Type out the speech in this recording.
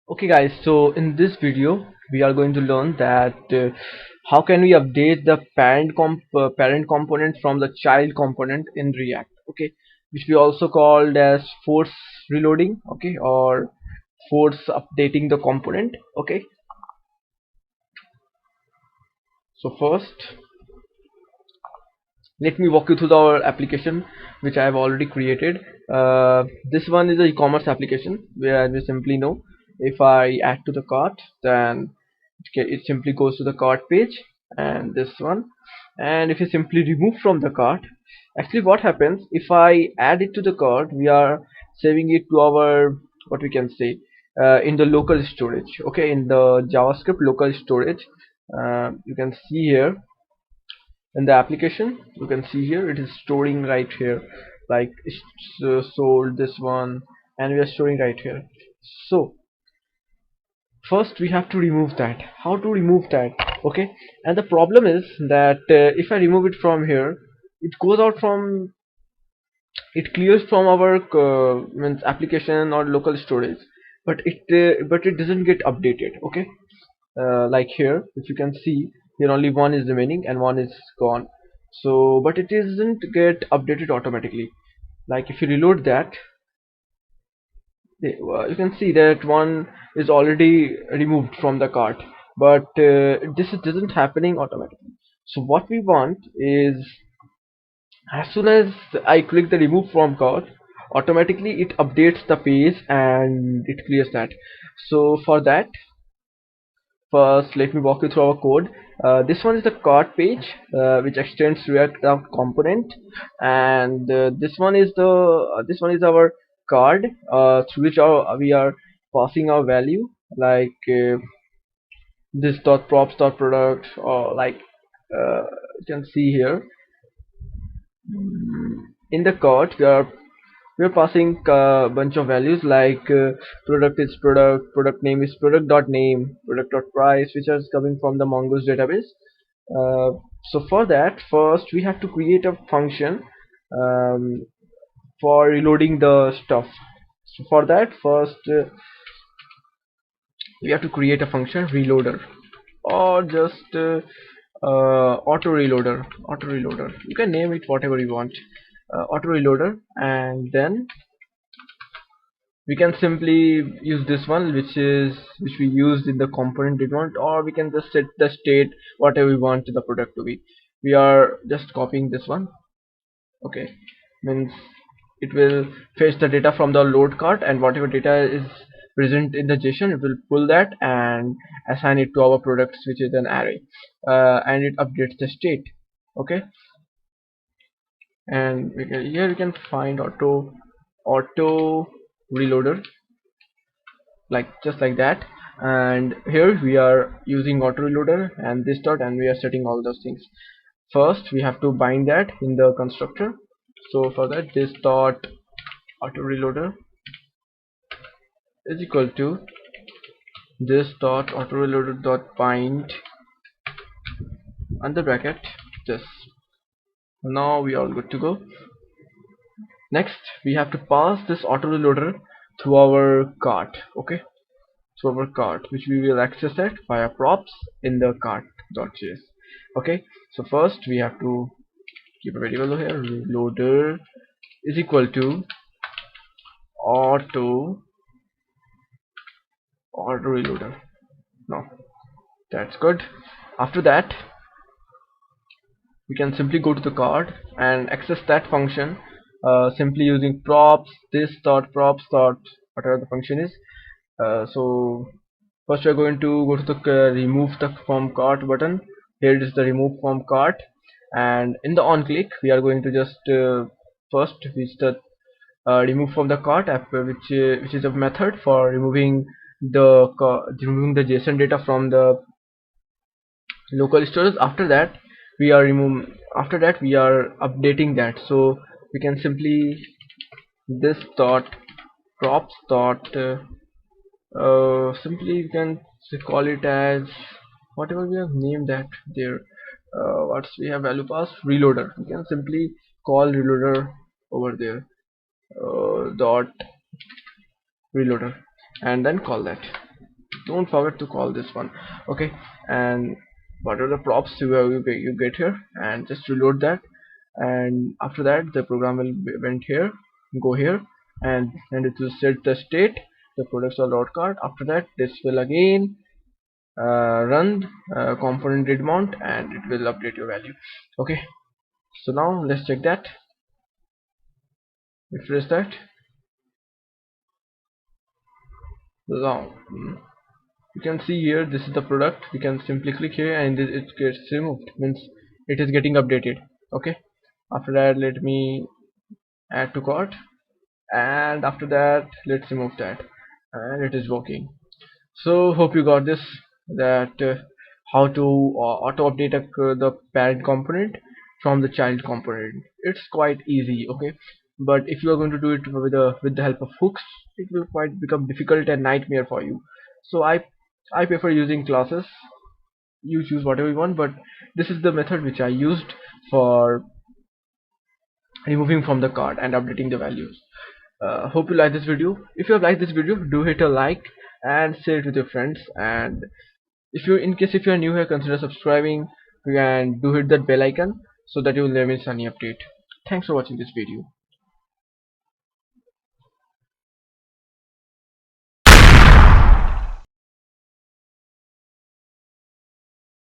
Okay guys, so in this video we are going to learn that how can we update the parent component from the child component in React, okay, which we also called as force reloading, okay, or force updating the component, okay. So first let me walk you through our application which I have already created. This one is a e-commerce application where we simply know if I add to the cart, then it simply goes to the cart page, and this one. And if you simply remove from the cart, actually what happens if I add it to the cart, we are saving it to our, what we can say, in the local storage, okay, in the JavaScript local storage. You can see here in the application, you can see here it is storing right here, like it's sold this one, and we are storing right here. So first we have to remove that. How to remove that? Okay, and the problem is that if I remove it from here, it goes out from, it clears from our means application or local storage, but it doesn't get updated, okay. Like here if you can see, here only one is remaining and one is gone. So but it doesn't get updated automatically. Like if you reload that, you can see that one is already removed from the cart, but this doesn't happening automatically. So what we want is, as soon as I click the remove from cart, automatically it updates the page and it clears that. So for that, first let me walk you through our code. This one is the cart page, which extends React component, and this one is our card, through which we are passing our value, like this dot props dot product, or like you can see here in the cart we are passing a bunch of values, like product is product, product name is product dot name, product dot price, which is coming from the Mongoose database. So for that, first we have to create a function um, for reloading the stuff. So for that, first we have to create a function reloader, or just auto reloader, you can name it whatever you want, auto reloader. And then we can simply use this one, which we used in the component didn't, or we can just set the state whatever we want the product to be. We are just copying this one, okay. Means it will fetch the data from the load cart, and whatever data is present in the JSON, it will pull that and assign it to our products, which is an array, and it updates the state, okay. And here we can find auto reloader, like just like that. And here we are using auto reloader and this dot, and we are setting all those things. First we have to bind that in the constructor. So for that, this dot auto reloader is equal to this dot auto reloader dot bind under bracket this. Now we are good to go. Next we have to pass this auto reloader to our cart, okay, to our cart, which we will access it via props in the cart.js, okay. So first we have to keep a variable here, reloader is equal to auto reloader. Now that's good. After that, we can simply go to the cart and access that function, simply using props this dot props dot whatever the function is. So first we are going to go to the remove the from cart button. Here it is the remove from cart, and in the on click we are going to just first reach the remove from the cart app, which is a method for removing the JSON data from the local storage. After that we are updating that. So we can simply this dot props dot simply you can call it as whatever we have named that there. What's we have value pass reloader, we can simply call reloader over there, dot reloader, and then call that. don't forget to call this one. Okay, and what are the props you get here, and just reload that, and after that the program will went here, go here, and it will set the state, the products or dot card. After that this will again run component did mount, and it will update your value. Okay, so now let's check that. Refresh that. Now you can see here, this is the product. You can simply click here and it gets removed, means it is getting updated. Okay, after that let me add to cart, and after that let's remove that, and it is working. So hope you got this, that how to auto update the parent component from the child component. It's quite easy. Okay, but if you are going to do it with the help of hooks, it will quite become difficult and nightmare for you. So I prefer using classes. You choose whatever you want, but this is the method which I used for removing from the card and updating the values. Hope you like this video. If you have liked this video, do hit a like and share it with your friends. And if you are new here, consider subscribing and do hit that bell icon so that you will never miss any update. Thanks for watching this video.